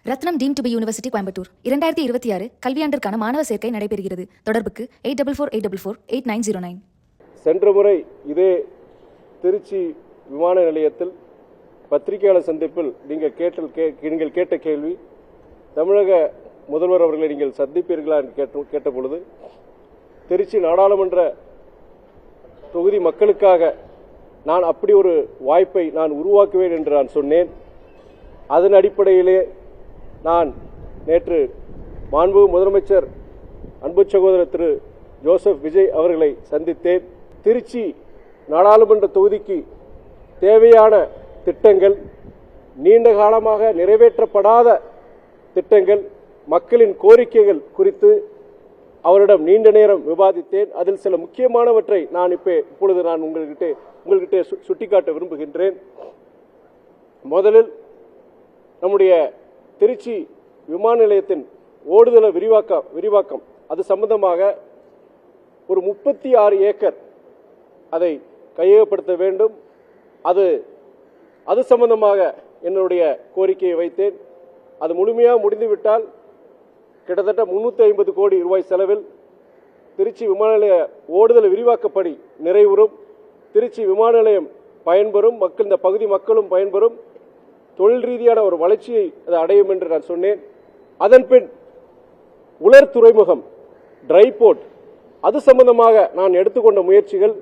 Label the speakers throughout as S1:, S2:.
S1: Ratnam team to be university Coimbatore 2026 கல்வியாண்டிற்கான மாணவர் சேர்க்கை நடைபெறுகிறது. தொடர்புக்கு 8448448909.
S2: சென்ற முறை இதே திருச்சி விமான நிலையத்தில் பத்திரிகையாளர் சந்திப்பில் நீங்கள் கேட்ட கேள்வி, தமிழக முதல்வர் அவர்களை நீங்கள் சந்திப்பீர்களா என்று கேட்டபொழுது, திருச்சி நாடாளுமன்ற தொகுதி மக்களுக்காக நான் அப்படி ஒரு வாய்ப்பை நான் உருவாக்குவேன் என்று நான் சொன்னேன். அதன் அடிப்படையிலே நான் நேற்று மாண்புமிகு முதலமைச்சர் அன்பு சகோதரர் திரு ஜோசப் விஜய் அவர்களை சந்தித்தேன். திருச்சி நாடாளுமன்ற தொகுதிக்கு தேவையான திட்டங்கள், நீண்ட காலமாக நிறைவேற்றப்படாத திட்டங்கள், மக்களின் கோரிக்கைகள் குறித்து அவரிடம் நீண்ட நேரம் விவாதித்தேன். அதில் சில முக்கியமானவற்றை நான் இப்பொழுது நான் உங்கள்கிட்ட சுட்டிக்காட்ட விரும்புகின்றேன். முதலில் நம்முடைய திருச்சி விமான நிலையத்தின் ஓடுதள விரிவாக்கம் அது சம்பந்தமாக ஒரு 36 ஏக்கர் அதை கையகப்படுத்த வேண்டும். அது சம்பந்தமாக என்னுடைய கோரிக்கையை வைத்தேன். அது முழுமையாக முடிந்துவிட்டால் கிட்டத்தட்ட 350 கோடி ரூபாய் செலவில் திருச்சி விமான நிலைய ஓடுதல் விரிவாக்கப்படி நிறைவுறும். திருச்சி விமான நிலையம் பயன்பெறும், இந்த பகுதி மக்களும் பயன்பெறும், தொழில் ரீதியான ஒரு வளர்ச்சியை அது அடையும் என்று நான் சொன்னேன். அதன்பின் உலர் துறைமுகம், ட்ரை போர்ட், அது சம்பந்தமாக நான் எடுத்துக்கொண்ட முயற்சிகள்,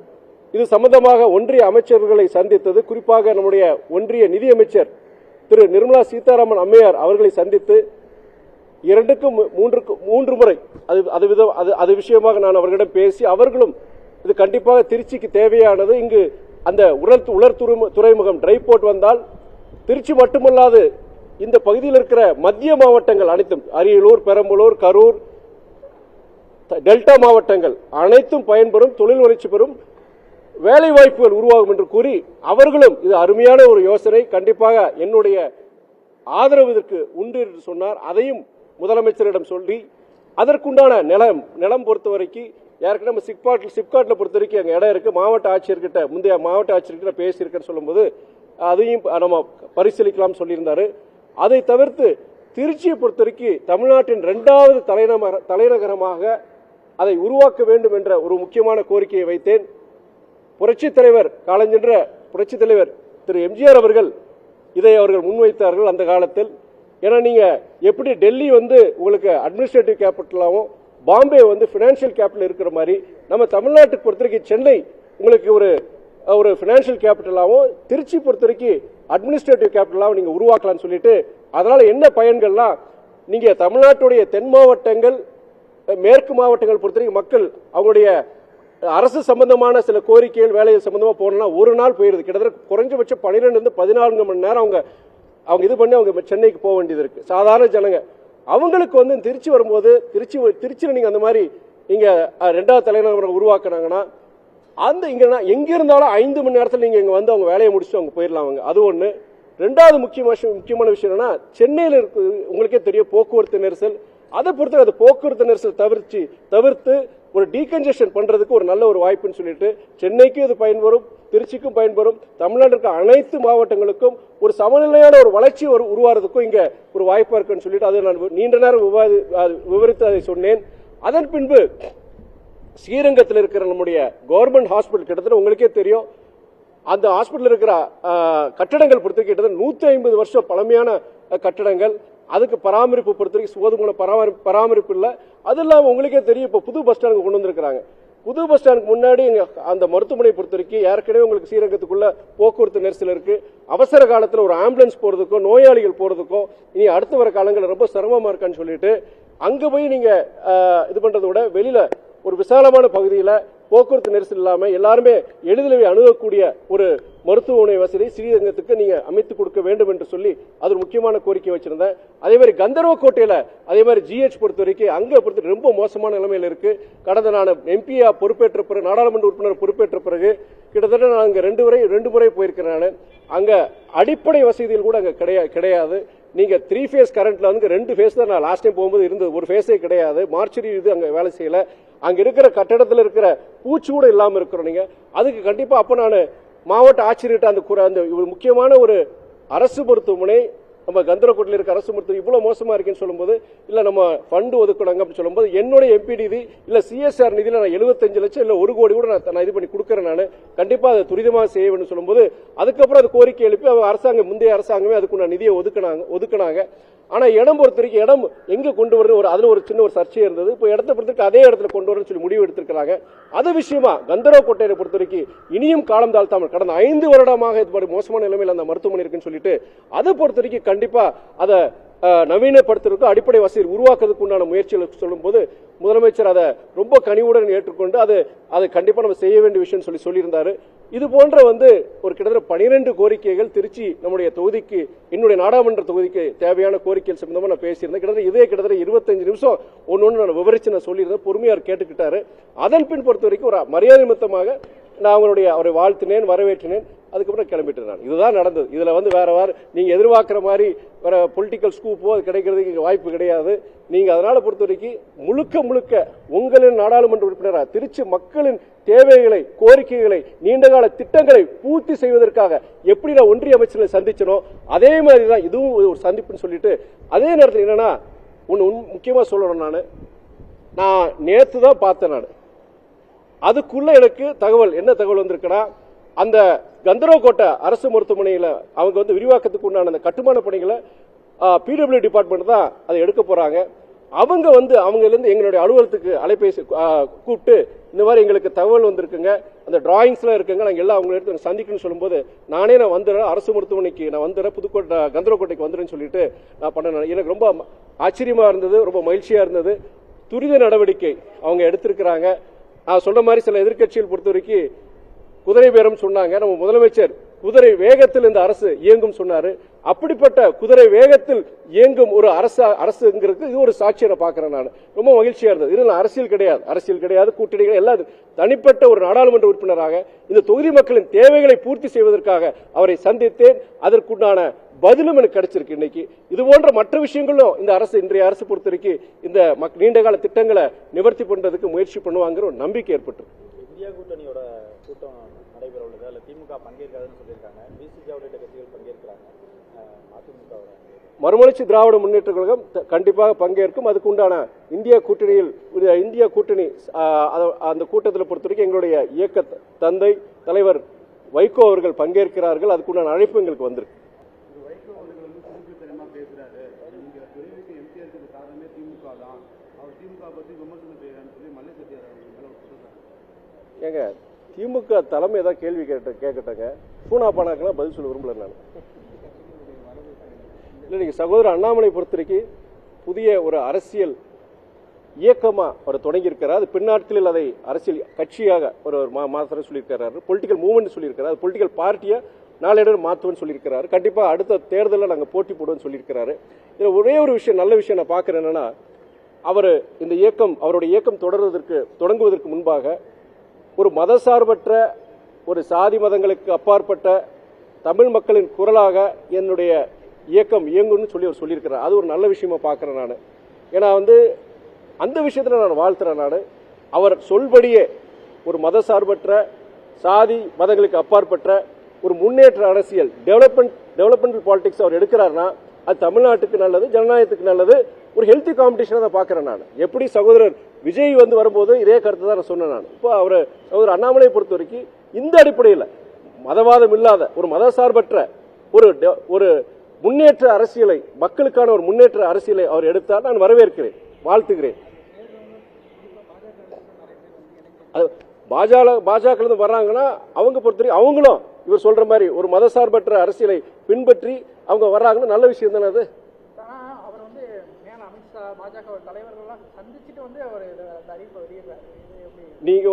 S2: இது சம்பந்தமாக ஒன்றிய அமைச்சர்களை சந்தித்தது, குறிப்பாக நம்முடைய ஒன்றிய நிதியமைச்சர் திரு நிர்மலா சீதாராமன் அம்மையார் அவர்களை சந்தித்து 2-3 முறை அது விஷயமாக நான் அவர்களிடம் பேசி, அவர்களும் இது கண்டிப்பாக திருச்சிக்கு தேவையானது, இங்கு அந்த உலர் துறைமுகம் ட்ரை போர்ட் வந்தால் திருச்சி மட்டுமல்லாது இந்த பகுதியில் இருக்கிற மத்திய மாவட்டங்கள் அனைத்தும், அரியலூர், பெரம்பலூர், கரூர், டெல்டா மாவட்டங்கள் அனைத்தும் பயன்பெறும், தொழில் வளர்ச்சி பெறும், வேலை வாய்ப்புகள் உருவாகும் என்று கூறி அவர்களும் இது அருமையான ஒரு யோசனை, கண்டிப்பாக என்னுடைய ஆதரவு இதற்கு உண்டு என்று சொன்னார். அதையும் முதலமைச்சரிடம் சொல்லி அதற்குண்டான நிலம் பொறுத்தவரைக்கும் ஏற்கனவே சிப்காட்ல பொறுத்தவரைக்கும் அங்கே இடம் இருக்கு, முந்தைய மாவட்ட ஆட்சியர்கிட்ட பேசியிருக்கேன்னு சொல்லும்போது அதையும் நம்ம பரிசீலிக்கலாம் சொல்லியிருந்தாரு. அதை தவிர்த்து திருச்சியை பொறுத்தவரைக்கும் தமிழ்நாட்டின் 2வது தலைநகரமாக அதை உருவாக்க வேண்டும் என்ற ஒரு முக்கியமான கோரிக்கையை வைத்தேன். புரட்சித் தலைவர் காலஞ்சென்ற புரட்சித் தலைவர் திரு எம்ஜிஆர் அவர்கள் இதை அவர்கள் முன்வைத்தார்கள் அந்த காலத்தில். ஏன்னா நீங்க எப்படி டெல்லி உங்களுக்கு அட்மினிஸ்ட்ரேட்டிவ் கேபிட்டலாகவும் பாம்பே பினான்சியல் கேபிட்டல் இருக்கிற மாதிரி நம்ம தமிழ்நாட்டுக்கு பொறுத்தவரைக்கும் சென்னை உங்களுக்கு ஒரு பினான்சியல் கேபிட்டலாகவும் திருச்சி பொறுத்தவரைக்கும் அட்மினிஸ்ட்ரேட்டிவ் கேபிட்டலாகவும் நீங்க உருவாக்கலாம்னு சொல்லிட்டு, அதனால என்ன பயன்கள்லாம், நீங்க தமிழ்நாட்டுடைய தென் மாவட்டங்கள், மேற்கு மாவட்டங்கள் பொறுத்தவரைக்கும் மக்கள் அவங்களுடைய அரசு சம்பந்தமான சில கோரிக்கைகள், வேலைகள் சம்பந்தமா போனா ஒரு நாள் போயிருது. கிட்டத்தட்ட குறைஞ்சபட்சம் 12-14 மணி நேரம் அவங்க இது பண்ணி அவங்க சென்னைக்கு போக வேண்டியது இருக்கு. சாதாரண ஜனங்க அவங்களுக்கு திருச்சி வரும்போது திருச்சியில் நீங்க அந்த மாதிரி இங்க 2வது தலைநகரம் உருவாக்குனாங்கன்னா எங்க இருந்தாலும் 5 மணி நேரத்தில் நீங்க இங்க அவங்க வேலையை முடிச்சுட்டு அவங்க போயிடலாம். அது ஒண்ணு. 2வது முக்கியமான விஷயம் என்னன்னா, சென்னையில் இருக்கு உங்களுக்கே தெரியும் போக்குவரத்து நெரிசல், அதை பொறுத்த அந்த போக்குவரத்து நெரிசல் தவிர்த்து ஒரு டீகன்ஜெஷன் பண்றதுக்கு ஒரு நல்ல ஒரு வாய்ப்புன்னு சொல்லிட்டு சென்னைக்கும் இது பயன்பெறும், திருச்சிக்கும் பயன்பெறும், தமிழ்நாட்டில் இருக்க அனைத்து மாவட்டங்களுக்கும் ஒரு சமநிலையான ஒரு வளர்ச்சி உருவாறதுக்கும் இங்க ஒரு வாய்ப்பா இருக்குன்னு சொல்லிட்டு அதை நான் நீண்ட நேரம் விவரித்து அதை சொன்னேன். அதன் பின்பு ஸ்ரீரங்கத்தில் இருக்கிற நம்முடைய கவர்மெண்ட் ஹாஸ்பிட்டல், கிட்டத்தட்ட உங்களுக்கே தெரியும் அந்த ஹாஸ்பிட்டல் இருக்கிற கட்டடங்கள் பொறுத்த கிட்டத்தட்ட 150 வருஷம் பழமையான கட்டடங்கள். அதுக்கு பராமரிப்பு பொறுத்தவரைக்கும் போதுமான பராமரிப்பு இல்லை. அது இல்லாமல் உங்களுக்கே தெரியும் இப்போ புது பஸ் ஸ்டாண்டுக்கு கொண்டு வந்திருக்கிறாங்க. புது பஸ் ஸ்டாண்டுக்கு முன்னாடி அந்த மருத்துவமனை பொறுத்த வரைக்கும் ஏற்கனவே உங்களுக்கு ஸ்ரீரங்கத்துக்குள்ள போக்குவரத்து நெரிசல் இருக்கு. அவசர காலத்தில் ஒரு ஆம்புலன்ஸ் போறதுக்கோ நோயாளிகள் போறதுக்கோ இனி அடுத்து வர காலங்களில் ரொம்ப சிரமமா இருக்கான்னு சொல்லிட்டு அங்க போய் நீங்க இது பண்றதை விட வெளியில ஒரு விசாலமான பகுதியில் போக்குவரத்து நெரிசல் இல்லாம எல்லாருமே எளிதில் அணுகக்கூடிய ஒரு மருத்துவமனை வசதி ஸ்ரீரங்கத்துக்கு நீங்க அமைத்துக் கொடுக்க வேண்டும் என்று சொல்லி அது ஒரு முக்கியமான கோரிக்கை வச்சிருந்தேன். அதே மாதிரி கந்தர்வக்கோட்டையில அதே மாதிரி GH பொறுத்த வரைக்கும் அங்க பொறுத்த ரொம்ப மோசமான நிலைமையில இருக்கு. கடந்த நான் எம்பியா பொறுப்பேற்ற பிறகு, நாடாளுமன்ற உறுப்பினர் பொறுப்பேற்ற பிறகு கிட்டத்தட்ட நான் அங்க 2 முறை போயிருக்கிறேன். அங்க அடிப்படை வசதிகள் கூட அங்க கிடையாது. நீங்க 3 ஃபேஸ் கரண்ட்ல 2 ஃபேஸ் தான் நான் லாஸ்ட் டைம் போகும்போது இருந்தது, ஒரு ஃபேஸே கிடையாது. மார்ச்சரி இது அங்க வேலை செய்யல. அங்க இருக்கிற கட்டடத்தில் இருக்கிற பூச்சி கூட இல்லாம இருக்கிறோம். நீங்க அதுக்கு கண்டிப்பா அப்ப நான் மாவட்ட ஆட்சியர்கிட்ட அந்த முக்கியமான ஒரு அரசு மருத்துவமனை நம்ம கந்தரக்கோட்டையில் இருக்க அரசு மருத்துவம் இவ்வளவு மோசமா இருக்குன்னு சொல்லும்போது இல்ல நம்ம ஃபண்ட் ஒதுக்கணுங்க அப்படின்னு சொல்லும்போது என்னுடைய எம்பி நிதி இல்ல சிஎஸ்ஆர் நிதியில நான் 75 லட்சம் இல்ல 1 கோடி கூட நான் இது பண்ணி கொடுக்கறேன், நான் கண்டிப்பா அதை துரிதமாக செய்ய வேண்டும் சொல்லும்போது அதுக்கப்புறம் அது கோரிக்கை எழுப்பி அவங்க முந்தைய அரசாங்கமே அதுக்குள்ள நிதியை ஒதுக்கினாங்க. ஆனா இடம் பொறுத்த வரைக்கும் இடம் எங்க கொண்டு வருது அதுல ஒரு சின்ன ஒரு சர்ச்சை இருந்தது. இப்போ இடத்தை பொறுத்தவரைக்கும் அதே இடத்துல கொண்டு வரணும்னு சொல்லி முடிவு எடுத்திருக்கிறாங்க. அது விஷயமா கந்தரக்கோட்டையை பொறுத்த வரைக்கும் இனியும் காலம் தாழ்த்தாமல் கடந்த 5 வருடமாக இது மாதிரி மோசமான நிலைமையில் அந்த மருத்துவமனை இருக்குன்னு சொல்லிட்டு அதை பொறுத்த வரைக்கும் கண்டிப்பா அதை நவீனப்படுத்துறதுக்கு அடிப்படை வசதி உருவாக்குறதுக்கு உண்டான முயற்சிகள் சொல்லும் போது முதலமைச்சர் அதை ரொம்ப கனிவுடன் ஏற்றுக்கொண்டு அது கண்டிப்பா நம்ம செய்ய வேண்டிய விஷயம் சொல்லியிருந்தாரு. இது போன்ற ஒரு கிட்டத்தட்ட 12 கோரிக்கைகள் திருச்சி நம்முடைய தொகுதிக்கு என்னுடைய நாடாளுமன்ற தொகுதிக்கு தேவையான கோரிக்கைகள் சம்பந்தமா நான் பேசியிருந்தேன். கிட்டத்தட்ட 25 நிமிஷம் ஒன்னு நான் விவரிச்சு நான் சொல்லியிருந்தேன். பொறுமையார் கேட்டுக்கிட்டாரு. அதன் பின் பொறுத்த வரைக்கும் ஒரு மரியாதை நிமித்தமாக நான் அவரை வாழ்த்தினேன், வரவேற்றினேன். அதுக்கப்புறம் கிளம்பிட்டு நான் இதுதான் நடந்தது. இதுல வேற நீங்க எதிர்பார்க்கிற மாதிரி வேற பொலிட்டிக்கல் ஸ்கூப்போ அது கிடைக்கிறதுக்கு வாய்ப்பு கிடையாது. நீங்க அதனால பொறுத்த வரைக்கும் முழுக்க உங்களின் நாடாளுமன்ற உறுப்பினராக திருச்சி மக்களின் தேவைகளை, கோரிக்கைகளை, நீண்டகால திட்டங்களை பூர்த்தி செய்வதற்காக எப்படி நான் ஒன்றிய அமைச்சர்களை சந்திச்சனோ அதே மாதிரிதான் இதுவும் ஒரு சந்திப்புன்னு சொல்லிட்டு அதே நேரத்தில் என்னன்னா ஒன்னு முக்கியமா சொல்லணும். நான் நேத்து தான் பார்த்தேன். நான் அதுக்குள்ள எனக்கு என்ன தகவல் வந்திருக்குன்னா அந்த கந்தரக்கோட்டை அரசு மருத்துவமனையில் அவங்க விரிவாக்கத்துக்கு உண்டான அந்த கட்டுமான பணிகளை பிடபிள்யூ டிபார்ட்மெண்ட் தான் அதை எடுக்க போறாங்க. அவங்க இருந்து எங்களுடைய அலுவலகத்துக்கு அலைபேசி கூப்பிட்டு இந்த மாதிரி எங்களுக்கு தகவல் வந்திருக்குங்க, அந்த டிராயிங்ஸ்லாம் இருக்குங்க, நாங்கள் எல்லாம் அவங்க எடுத்து சந்திக்கணும்னு சொல்லும்போது நான் வந்துடுறேன், அரசு மருத்துவமனைக்கு நான் வந்துடுறேன், புதுக்கோட்டை கந்தரக்கோட்டைக்கு வந்துடுறேன்னு சொல்லிட்டு நான் பண்ணேன். எனக்கு ரொம்ப ஆச்சரியமா இருந்தது, ரொம்ப மகிழ்ச்சியா இருந்தது. துரித நடவடிக்கை அவங்க எடுத்திருக்கிறாங்க. நான் சொல்ற மாதிரி சில எதிர்கட்சிகள் பொறுத்த வரைக்கும் குதிரை பேரம் சொன்னாங்க. நம்ம முதலமைச்சர் குதிரை வேகத்தில் இந்த அரசு இயங்கும் சொன்னாரு. அப்படிப்பட்ட குதிரை வேகத்தில் இயங்கும் ஒரு அரசுங்கிறது இது ஒரு சாட்சியை பார்க்கிறேன். நான் ரொம்ப மகிழ்ச்சியா இருந்தது. இதுல அரசியல் கிடையாது, கூட்டணிகள் எல்லாம் தனிப்பட்ட ஒரு நாடாளுமன்ற உறுப்பினராக இந்த தொகுதி மக்களின் தேவைகளை பூர்த்தி செய்வதற்காக அவரை சந்தித்தேன். அதற்குண்டான பதிலும் எனக்கு கிடைச்சிருக்கு. இன்னைக்கு இது போன்ற மற்ற விஷயங்களும் இந்த அரசு இன்றைய அரசு பொறுத்த வரைக்கும் இந்த நீண்டகால திட்டங்களை நிவர்த்தி பண்றதுக்கு முயற்சி பண்ணுவாங்கிற ஒரு நம்பிக்கை ஏற்பட்டு
S3: இந்தியா கூட்டணியோட கூட்டம் நடைபெற உள்ளது. அதில் திமுக பங்கேற்காதுன்னு சொல்லியிருக்காங்க. பிசிக உள்ளிட்ட கட்சிகள் பங்கேற்கிறாங்க. அதிமுக
S2: மறுமலர்ச்சி திராவிட முன்னேற்ற கழகம் கண்டிப்பாக பங்கேற்கும். அதுக்கு உண்டான இந்தியா கூட்டணி அந்த கூட்டத்தில் பொறுத்த வரைக்கும் எங்களுடைய இயக்க தந்தை தலைவர் வைகோ அவர்கள் பங்கேற்கிறார்கள். அதுக்குண்டான அழைப்பு எங்களுக்கு வந்திருக்கு. ஏங்க திமுக தலைமை ஏதாவது கேள்வி கேட்கட்டங்க பூனா பானாக்கெல்லாம் பதில் சொல்ல விரும்பல. நான் இல்லை, நீங்க சகோதரர் அண்ணாமலை பொறுத்தவரைக்கு புதிய ஒரு அரசியல் இயக்கமா அவர் தொடங்கி இருக்கிறார். அது பின்னாட்களில் அதை அரசியல் கட்சியாக ஒரு மாத்திரம் சொல்லியிருக்கிறாரு, பொலிட்டிக்கல் மூவ்மெண்ட் சொல்லியிருக்கிறார், பொலிட்டிக்கல் பார்ட்டியை நாளடைவில் மாற்றுவோன்னு சொல்லியிருக்கிறாரு. கண்டிப்பா அடுத்த தேர்தலில் நாங்கள் போட்டி போடுவோம்னு சொல்லியிருக்கிறாரு. இதுல ஒரே ஒரு விஷயம், நல்ல விஷயம் நான் பார்க்கிறேன் என்னன்னா, அவருடைய இயக்கம் தொடங்குவதற்கு முன்பாக ஒரு மதசார்பற்ற, ஒரு சாதி மதங்களுக்கு அப்பாற்பட்ட தமிழ் மக்களின் குரலாக என்னுடைய இயக்கம் இயங்கும்னு சொல்லி அவர் சொல்லியிருக்கிறார். அது ஒரு நல்ல விஷயமா பார்க்கிறேன் நான். ஏன்னா அந்த விஷயத்துல நான் வாழ்த்துறேன். நான் அவர் சொல்படியே ஒரு மதசார்பற்ற, சாதி மதங்களுக்கு அப்பாற்பட்ட ஒரு முன்னேற்ற அரசியல், டெவலப்மெண்டல் பாலிடிக்ஸ் அவர் எடுக்கிறாருன்னா அது தமிழ்நாட்டுக்கு நல்லது, ஜனநாயகத்துக்கு நல்லது, ஒரு ஹெல்த்தி காம்படிஷனை தான் பார்க்கிறேன். நான் எப்படி சகோதரர் விஜய் வரும்போது இதே கருத்து தான் நான் சொன்னேன். நான் இப்போ சகோதரர் அண்ணாமலையை பொறுத்த வரைக்கும் இந்த அடிப்படையில் மதவாதம் இல்லாத ஒரு மதசார்பற்ற ஒரு முன்னேற்ற அரசியலை, மக்களுக்கான ஒரு முன்னேற்ற அரசியலை அவர் எடுத்தால் நான் வரவேற்கிறேன், வாழ்த்துகிறேன். பாஜக வர்றாங்கன்னா அவங்க பொறுத்தவரைக்கும் அவங்களும் இவர் சொல்ற மாதிரி ஒரு மதசார்பற்ற அரசியலை பின்பற்றி அவங்க வர்றாங்கன்னா நல்ல விஷயம் தானே அது. நீங்க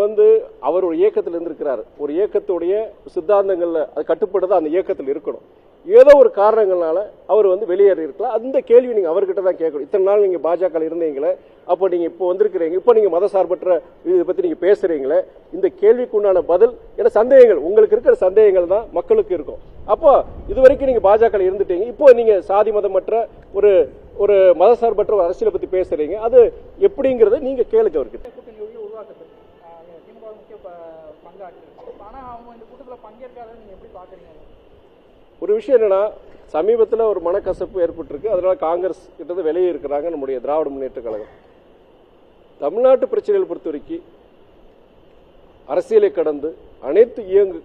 S2: அவர் ஒரு இயக்கத்தில் இருந்திருக்கிறார். ஒரு இயக்கத்துடைய சித்தாந்தங்கள்ல அது கட்டுப்படுத்த அந்த இயக்கத்தில் இருக்கணும். ஏதோ ஒரு காரணங்களால அவர் வெளியேறி இருக்கலாம். அந்த கேள்வி நீங்க அவர்கிட்ட தான் கேட்கணும். இத்தனை நாள் நீங்க பாஜக இருந்தீங்களே, அப்போ நீங்க இப்போ வந்திருக்கிறீங்க, இப்போ நீங்க மதசார்பற்ற இதை பத்தி நீங்க பேசுறீங்களே, இந்த கேள்விக்கு உண்டான பதில் ஏன்னா சந்தேகங்கள், உங்களுக்கு இருக்கிற சந்தேகங்கள் தான் மக்களுக்கு இருக்கும். அப்போ இதுவரைக்கும் நீங்க பாஜக இருந்துட்டீங்க, இப்போ நீங்க சாதி மதமற்ற ஒரு மதசார்பற்ற ஒரு அரசியலை பத்தி பேசுறீங்க, அது எப்படிங்கறத நீங்க கேளுங்க அவர்கிட்ட. ஒரு விஷயம் என்னன்னா, சமீபத்தில் ஒரு மனக்கசப்பு ஏற்பட்டிருக்கு. அதனால காங்கிரஸ் கிட்ட வெளியே இருக்கிறாங்க நம்முடைய திராவிட முன்னேற்ற கழகம். தமிழ்நாட்டு பிரச்சனைகள் பொறுத்த வரைக்கும் அரசியலை கடந்து அனைத்து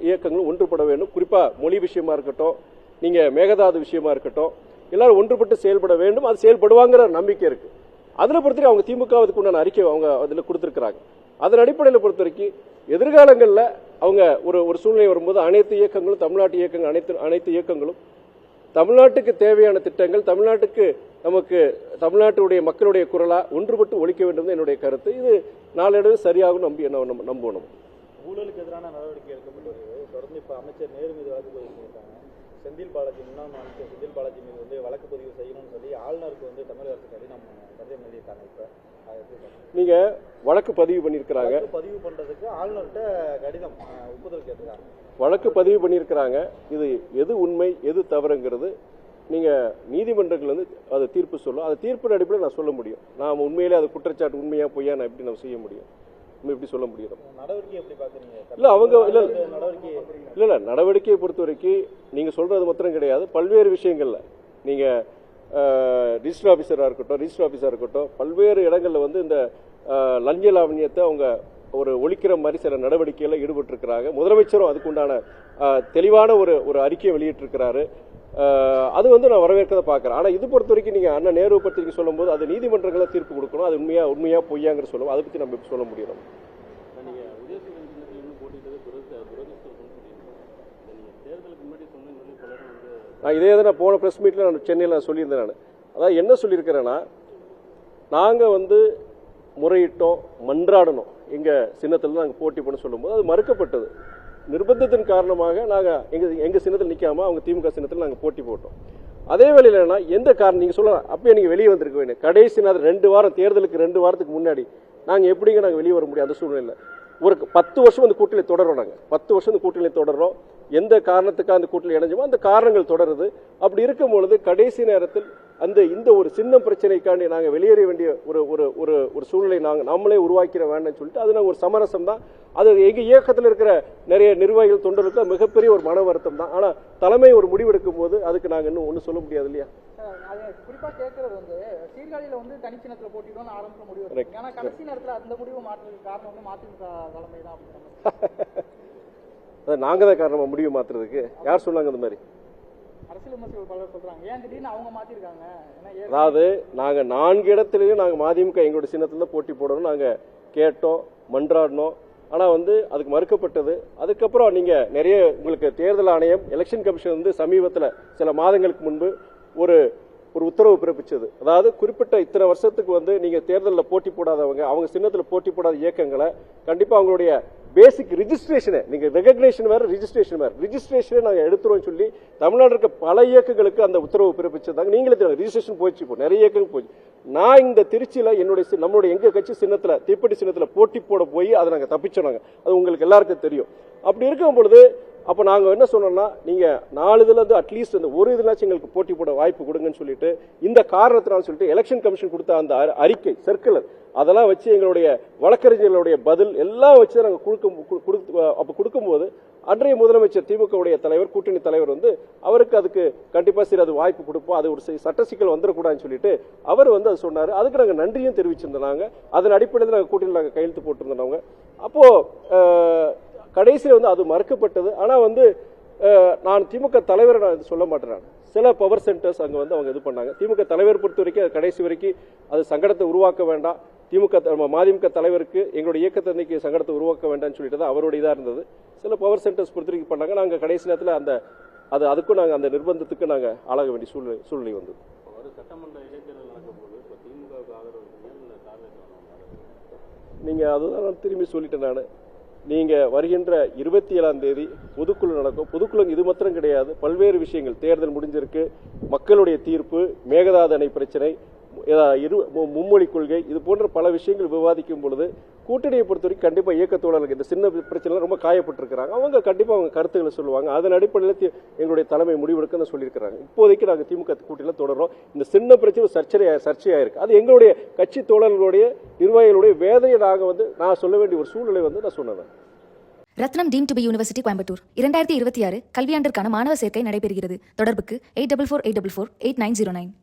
S2: இயக்கங்களும் ஒன்றுபட வேண்டும். குறிப்பாக மொழி விஷயமா இருக்கட்டும், நீங்க மேகதாது விஷயமா இருக்கட்டும், எல்லாரும் ஒன்றுபட்டு செயல்பட வேண்டும். அது செயல்படுவாங்கிற நம்பிக்கை இருக்கு. அதுல பொறுத்தவரை அவங்க திமுகவுக்கு உண்டான அறிக்கை அவங்க அதில் கொடுத்திருக்கிறாங்க. அதன் அடிப்படையில் பொறுத்த வரைக்கும் எதிர்காலங்களில் அவங்க ஒரு சூழ்நிலை வரும்போது அனைத்து இயக்கங்களும், தமிழ்நாட்டு இயக்கங்கள் அனைத்து இயக்கங்களும் தமிழ்நாட்டுக்கு தேவையான திட்டங்கள், தமிழ்நாட்டுக்கு நமக்கு தமிழ்நாட்டுடைய மக்களுடைய குரலா ஒன்றுபட்டு ஒழிக்க வேண்டும் என்னுடைய கருத்து. இது நாளடைவில் சரியாகும் நம்பணும்.
S3: ஊழலுக்கு எதிரான நடவடிக்கை எடுக்கப்பட்டு வருகிறது. தொடர்ந்து இப்போ அமைச்சர் நேரு மீது வழக்கு பதிவு பண்ணியிருக்காங்க. செந்தில் பாலாஜி, முன்னாள் அமைச்சர் செந்தில் பாலாஜி மீது வழக்கு பதிவு செய்யணும்னு சொல்லி ஆளுநருக்கு தமிழக அரசு கடிதம் எழுதியிருக்காங்க. இப்போ
S2: நீங்க வழக்கு பதிவு பண்ணியிருக்கிறாங்க.
S3: பதிவு பண்றதுக்கு ஆளுநர்கிட்ட கடிதம் ஒப்புதல் கேட்டிருக்காங்க.
S2: வழக்கு பதிவு பண்ணியிருக்கிறாங்க. இது எது உண்மை எது தவறுங்கிறது நீங்க நீதிமன்றங்கள் அது தீர்ப்பு சொல்லும். அது தீர்ப்பின் அடிப்படையில் நான் சொல்ல முடியும். நான் உண்மையிலே அது குற்றச்சாட்டு உண்மையா பொய்யா நான் எப்படி செய்ய முடியும்? எப்படி சொல்ல முடியும்?
S3: நடவடிக்கை எப்படி பாக்குறீங்க?
S2: இல்ல அவங்க இல்ல நடவடிக்கையை பொறுத்த வரைக்கும் நீங்க சொல்றது மாத்திரம் கிடையாது. பல்வேறு விஷயங்கள்ல நீங்க ரிஜிஸ்டர் ஆஃபீஸரா இருக்கட்டும் பல்வேறு இடங்கள்ல இந்த லஞ்ச லாவணியத்தை அவங்க ஒழிக்கிற மாதிரி சில நடவடிக்கைகளை ஈடுபட்டு இருக்கிறாங்க. முதலமைச்சரும் அதுக்குண்டான தெளிவான ஒரு அறிக்கையை வெளியிட்டிருக்கிறாரு. அது நான் வரவேற்கிறத பார்க்கிறேன். ஆனா இது பொறுத்த வரைக்கும் நீங்க அண்ணன் நேரு பற்றி சொல்லும் போது அது நீதிமன்றங்களை தீர்ப்பு கொடுக்கணும். அது உண்மையா பொய்யாங்கிற சொல்லுவோம். அதை பத்தி நம்ம எப்படி சொல்ல முடியும்? நான் இதே தான் போன பிரஸ் மீட்ல நான் சென்னையில் சொல்லியிருந்தேன். நான் அதாவது என்ன சொல்லியிருக்கிறேன்னா, நாங்க முறையிட்டோம், மன்றாடணும், எங்க சின்னத்தில் நாங்கள் போட்டி பண்ண சொல்லும்போது அது மறுக்கப்பட்டது. நிர்பந்தத்தின் காரணமாக நாங்கள் எங்க சின்னத்தில் நிற்காம அவங்க திமுக சின்னத்தில் நாங்கள் போட்டி போட்டோம். அதே வேளையில எந்த காரணம் நீங்க சொல்லலாம், அப்பயே நீங்க வெளியே வந்திருக்க வேணும். கடைசி நேரம் 2 வாரம் தேர்தலுக்கு 2 வாரத்துக்கு முன்னாடி நாங்கள் எப்படிங்க நாங்கள் வெளியே வர முடியும்? அந்த சூழ்நிலை ஒரு 10 வருஷம் அந்த கூட்டணி தொடர்றோம். நாங்கள் 10 வருஷம் அந்த கூட்டணி தொடர்றோம். எந்த காரணத்துக்காக அந்த கூட்டணி இணைஞ்சோமோ அந்த காரணங்கள் தொடருது. அப்படி இருக்கும் பொழுது கடைசி நேரத்தில் இந்த ஒரு சின்ன பிரச்சனைக்காண்டி நாங்கள் வெளியேற வேண்டிய ஒரு சூழ்நிலை நம்மளே உருவாக்கிற வேண்டாம்னு சொல்லிட்டு அது ஒரு சமரசம் தான். அது எங்க இயக்கத்தில் இருக்கிற நிறைய நிர்வாகிகள் தொண்டர்களுக்கு மிகப்பெரிய ஒரு மன வருத்தம் தான். ஆனா தலைமை ஒரு முடிவெடுக்கும் போது அதுக்கு நாங்க இன்னும் ஒன்றும் சொல்ல முடியாது இல்லையா?
S4: குறிப்பா கேட்கறது சீர்காழியில தனிச்சின்னத்துல போட்டிடுவோம் ஆரம்பிச்ச முடிவு. ஆனா கடைசி நேரத்துல அந்த முடிவு மாற்றுறதுக்கு காரணம் மதிமுக தலைமை தான்.
S2: நாங்க தான் காரணமா முடிவு மாத்துறதுக்கு? யார் சொன்னாங்க அந்த மாதிரி?
S4: அரசியல் விமர்சகர்கள் பலர் சொல்றாங்க. ஏன் திடீர்னு அவங்க மாத்திருக்காங்க?
S2: அதாவது நாங்க 4 இடத்துலயும் நாங்க மதிமுக எங்களுடைய சின்னத்துல போட்டி போடணும் நாங்க கேட்டோம், மன்றாடினோம். ஆனா அதுக்கு மறுக்கப்பட்டது. அதுக்கப்புறம் நீங்க நிறைய உங்களுக்கு தேர்தல் ஆணையம் எலெக்ஷன் கமிஷன் சமீபத்தில் சில மாதங்களுக்கு முன்பு ஒரு உத்தரவு பிறப்பிச்சது. அதாவது குறிப்பிட்ட இத்தனை வருஷத்துக்கு நீங்க தேர்தலில் போட்டி போடாதவங்க, அவங்க சின்னத்தில் போட்டி போடாத இயக்கங்களை கண்டிப்பா அவங்களுடைய பேசிக் ரிஜிஸ்ட்ரேஷனை நீங்க ரெகக்னேஷன் வேற ரிஜிஸ்ட்ரேஷனை நாங்க எடுத்துருவோம் சொல்லி தமிழ்நாடு இருக்க பல இயக்கங்களுக்கு அந்த உத்தரவு பிறப்பிச்சிருந்தாங்க. நீங்களே தெரியும் ரிஜிஸ்ட்ரேஷன் போயிடுச்சு. இப்போ நிறைய இயக்கங்கள் போயிடுச்சு. நான் இந்த திருச்சியில நம்மளுடைய எங்க கட்சி சின்னத்துல தீப்பெட்டி சின்னத்துல போட்டி போட போய் அதை நாங்க தப்பிச்சோம். அது உங்களுக்கு எல்லாருக்கும் தெரியும். அப்படி இருக்கும் பொழுது அப்ப நாங்க என்ன சொன்னோம்னா, நீங்க 4 இதுல அட்லீஸ்ட் ஒரு இதுலாச்சும் எங்களுக்கு போட்டி போட வாய்ப்பு கொடுங்கன்னு சொல்லிட்டு இந்த காரணத்தினால சொல்லிட்டு எலெக்ஷன் கமிஷன் கொடுத்த அந்த அறிக்கை சர்க்குலர் அதெல்லாம் வச்சு எங்களுடைய வழக்கறிஞர்களுடைய பதில் எல்லாம் வச்சு நாங்க கொடுக்கும்போது அன்றைய முதலமைச்சர் திமுக தலைவர் கூட்டணி தலைவர் அவருக்கு அதுக்கு கண்டிப்பா சரி அது வாய்ப்பு கொடுப்போம், அது ஒரு சட்ட சிக்கல் வந்துடக்கூடாதுன்னு சொல்லிட்டு அவர் அது சொன்னாரு. அதுக்கு நாங்க நன்றியும் தெரிவிச்சிருந்தாங்க. அதன் அடிப்படையில் நாங்க கூட்டணியில் நாங்க கையெழுத்து போட்டிருந்தோம். அப்போ கடைசியில் அது மறுக்கப்பட்டது. ஆனா நான் திமுக தலைவரை நான் சொல்ல மாட்டேன். சில பவர் சென்டர்ஸ் அங்க அவங்க இது பண்ணாங்க. திமுக தலைவர் பொறுத்த வரைக்கும் கடைசி வரைக்கும் அது சங்கடத்தை உருவாக்க வேண்டாம், மதிமுக தலைவருக்கு எங்களுடைய இயக்கத்தன்னைக்கு சங்கடத்தை உருவாக்க வேண்டாம்னு சொல்லிட்டு தான் அவருடைய இதா இருந்தது. சில பவர் சென்டர்ஸ் பொறுத்த வரைக்கும் பண்ணாங்க. நாங்க கடைசி நேரத்தில் அதுக்கும் நாங்க அந்த நிர்பந்தத்துக்கு நாங்க ஆளாக வேண்டிய சூழ்நிலை வந்தது.
S3: சட்டமன்ற இடைத்தேர்தல் நடக்கும் போது திமுக ஆதரவு
S2: நீங்க அதுதான் நான் திரும்பி சொல்லிட்டேன். நான் நீங்க வருகின்ற 27ஆம் தேதி பொதுக்குழு நடக்கும். பொதுக்குழு இது மாத்திரம் கிடையாது, பல்வேறு விஷயங்கள், தேர்தல் முடிஞ்சிருக்கு, மக்களுடைய தீர்ப்பு, மேகதாது அணை பிரச்சனை, மும்மொழி கொள்கை, இது போன்ற பல விஷயங்கள் விவாதிக்கும் பொழுது கூட்டணியை பொறுத்தவரைக்கும் கண்டிப்பா இயக்க தோழர்கள் இந்த சின்ன பிரச்சனை ரொம்ப காயப்பட்டிருக்கிறாங்க. அவங்க கண்டிப்பா அவங்க கருத்துக்களை சொல்லுவாங்க. அதன் அடிப்படையில் எங்களுடைய தலைமை முடிவெடுக்க சொல்லியிருக்கிறாங்க. இப்போதைக்கு நாங்கள் திமுக கூட்டணியில் தொடர்றோம். இந்த சின்ன பிரச்சனை சர்ச்சையா இருக்கு. அது எங்களுடைய கட்சி தோழர்களுடைய நிர்வாகிகளுடைய வேதனையை நான் சொல்ல வேண்டிய ஒரு சூழ்நிலை நான் சொன்னேன்.
S1: Rathinam team to be university Coimbatore 2026 கல்வியாண்டிற்கான மாணவர் சேர்க்கை நடைபெறுகிறது. தொடர்புக்கு 8448448909.